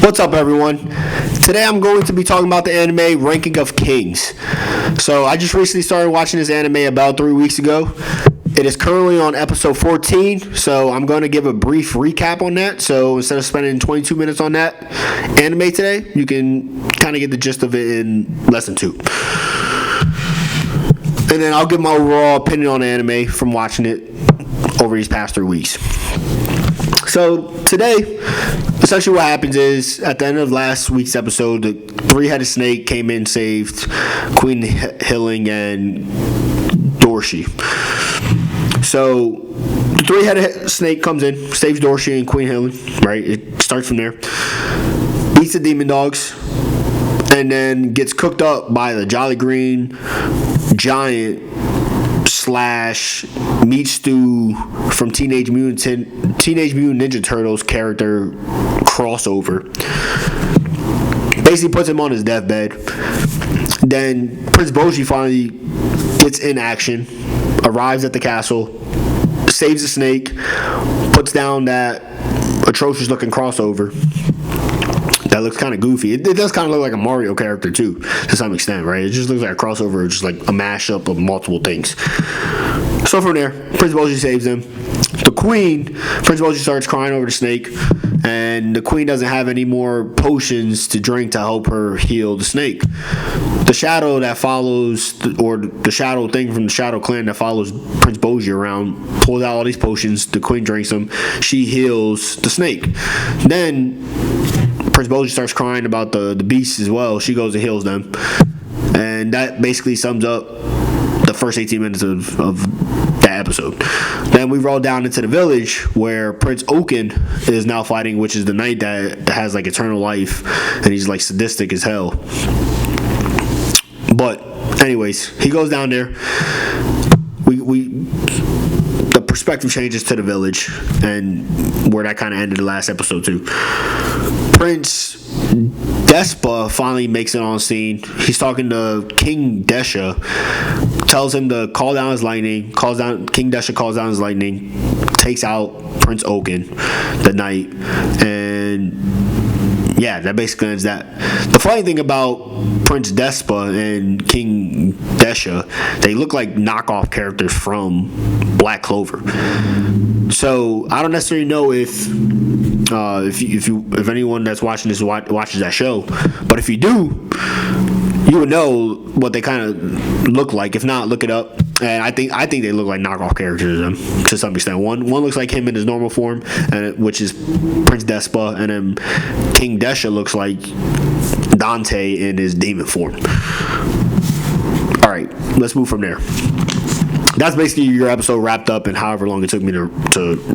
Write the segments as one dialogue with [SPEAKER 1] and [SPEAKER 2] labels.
[SPEAKER 1] What's up, everyone? Today I'm going to be talking about the anime Ranking of Kings. So I just recently started watching this anime about 3 weeks ago. It is currently on episode 14, so I'm going to give a brief recap on that. So instead of spending 22 minutes on that anime today, you can kind of get the gist of it in less than 2. And then I'll give my overall opinion on the anime from watching it over these past 3 weeks. So today, essentially what happens is, at the end of last week's episode, the three-headed snake came in, saved Queen Hilling and Dorshi. So the three-headed snake comes in, saves Dorshi and Queen Hilling, right? It starts from there. Beats the demon dogs, and then gets cooked up by the Jolly Green Giant / meat stew from Teenage Mutant Ninja Turtles character crossover. Basically puts him on his deathbed. Then Prince Bojji finally gets in action, arrives at the castle, saves the snake, puts down that atrocious looking crossover that looks kind of goofy. It does kind of look like a Mario character too, to some extent, right? It just looks like a crossover, just like a mashup of multiple things. So from there, Prince Bojji saves him. The queen, Prince Bojji starts crying over the snake, and the queen doesn't have any more potions to drink to help her heal the snake. The shadow that follows, or the shadow thing from the Shadow Clan that follows Prince Bojji around, pulls out all these potions. The queen drinks them. She heals the snake. Then Prince Bojji starts crying about the beasts as well. She goes and heals them. And that basically sums up the first 18 minutes of that episode. Then we roll down into the village where Prince Oaken is now fighting, which is the knight that has like eternal life, and he's like sadistic as hell. But anyways, he goes down there. The perspective changes to the village, and where that kind of ended the last episode too. Prince Despa finally makes it on scene. He's talking to King Desha, tells him to call down his lightning. King Desha calls down his lightning, takes out Prince Oaken, the knight, and yeah, that basically ends that. The funny thing about Prince Despa and King Desha, they look like knockoff characters from Black Clover. So I don't necessarily know if anyone that's watching this watches that show, but if you do, you would know what they kind of look like. If not, look it up. And I think they look like knockoff characters to some extent. One looks like him in his normal form, which is Prince Despa, and then King Desha looks like Dante in his demon form. All right, let's move from there. That's basically your episode wrapped up in however long it took me to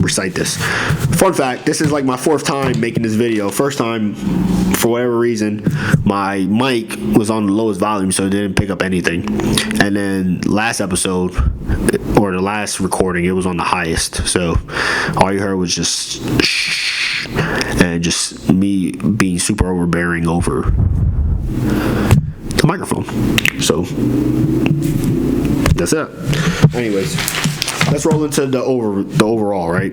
[SPEAKER 1] recite this. Fun fact, this is like my 4th time making this video. First time, for whatever reason, my mic was on the lowest volume, so it didn't pick up anything. And then last episode, or the last recording, it was on the highest. So all you heard was just shh, and just me being super overbearing over the microphone. So that's it. Anyways, let's roll into the overall, right?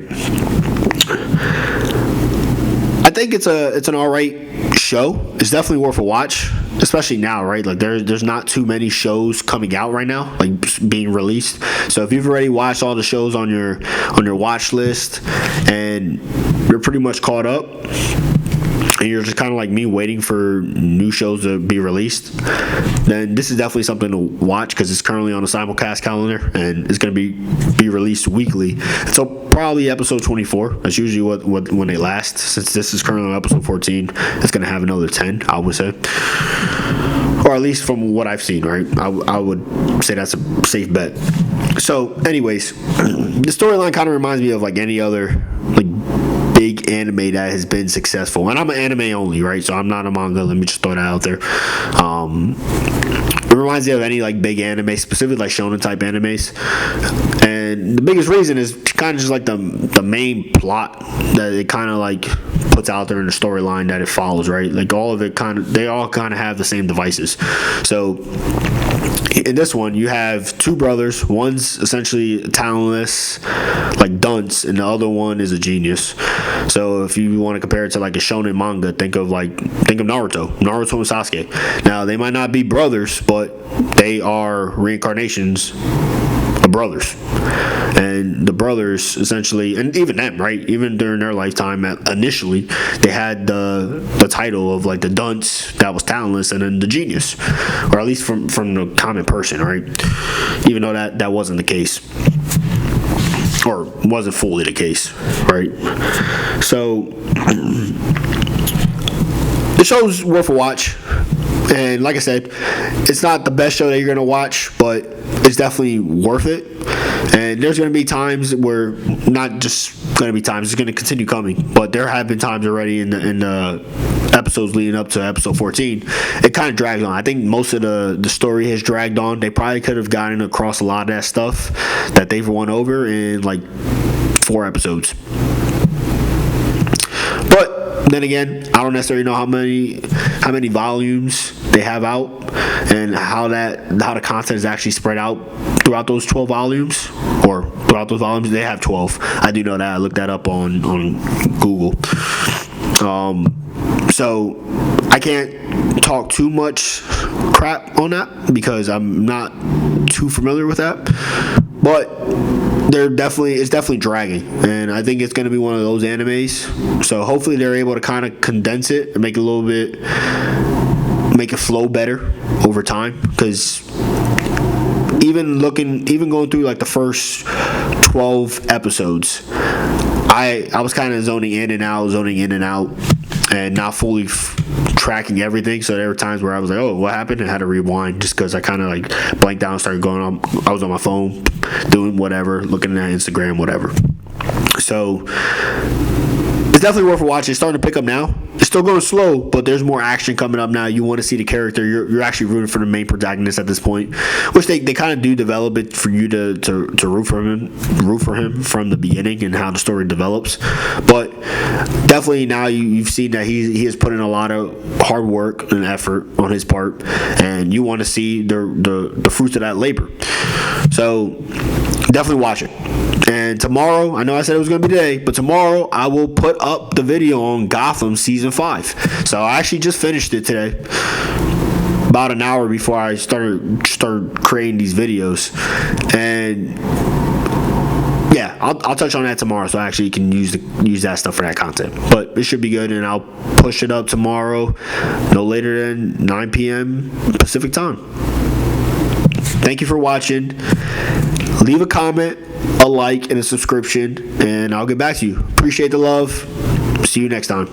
[SPEAKER 1] I think it's an alright show. It's definitely worth a watch, especially now, right? Like there's not too many shows coming out right now, like being released. So if you've already watched all the shows on your watch list and you're pretty much caught up, and you're just kind of like me waiting for new shows to be released, then this is definitely something to watch, because it's currently on a simulcast calendar and it's going to be released weekly. So probably episode 24. That's usually what when they last. Since this is currently on episode 14, it's going to have another 10, I would say. Or at least from what I've seen, right? I would say that's a safe bet. So anyways, the storyline kind of reminds me of like any other like big anime that has been successful, and I'm an anime only, right? So I'm not a manga. Let me just throw that out there. It reminds me of any like big anime, specifically like shonen type animes, and the biggest reason is kind of just like the main plot that it kind of like puts out there in the storyline that it follows, right? Like all of it they all kind of have the same devices. So in this one, you have two brothers. One's essentially talentless, like dunce, and the other one is a genius. So if you want to compare it to like a shonen manga, think of Naruto and Sasuke. Now they might not be brothers, but they are reincarnations of brothers. And the brothers essentially, and even them, right? Even during their lifetime, initially they had the title of like the dunce that was talentless, and then the genius, or at least from the common person, right? Even though that wasn't the case, or wasn't fully the case, right? So the show's worth a watch. And like I said, it's not the best show that you're going to watch, but it's definitely worth it. And there's going to be times where, not just going to be times, it's going to continue coming, but there have been times already in the episodes leading up to episode 14, it kind of drags on. I think most of the story has dragged on. They probably could have gotten across a lot of that stuff that they've won over in like 4 episodes. But then again, I don't necessarily know how many volumes they have out, and how the content is actually spread out throughout those 12 volumes, or throughout those volumes. They have 12. I do know that. I looked that up on Google. So I can't talk too much crap on that because I'm not too familiar with that. But it's definitely dragging, and I think it's going to be one of those animes. So hopefully they're able to kind of condense it and make it flow better over time. Because even going through like the first 12 episodes, I was kind of zoning in and out, and not fully tracking everything. So there were times where I was like, oh, what happened? And I had to rewind just because I kind of like blanked out and started going on. I was on my phone doing whatever, looking at Instagram, whatever. So it's definitely worth watching. It's starting to pick up now. It's still going slow, but there's more action coming up now. You want to see the character. You're actually rooting for the main protagonist at this point, which they kind of do develop it for you to root for him from the beginning and how the story develops. But definitely now you've seen that he has put in a lot of hard work and effort on his part, and you want to see the fruits of that labor. So definitely watch it. And tomorrow, I know I said it was going to be today, but tomorrow I will put up the video on Gotham Season 5. So I actually just finished it today, about an hour before I started creating these videos. And yeah, I'll touch on that tomorrow, so I actually can use that stuff for that content. But it should be good, and I'll push it up tomorrow, no later than 9 p.m. Pacific time. Thank you for watching. Leave a comment, a like, and a subscription, and I'll get back to you. Appreciate the love. See you next time.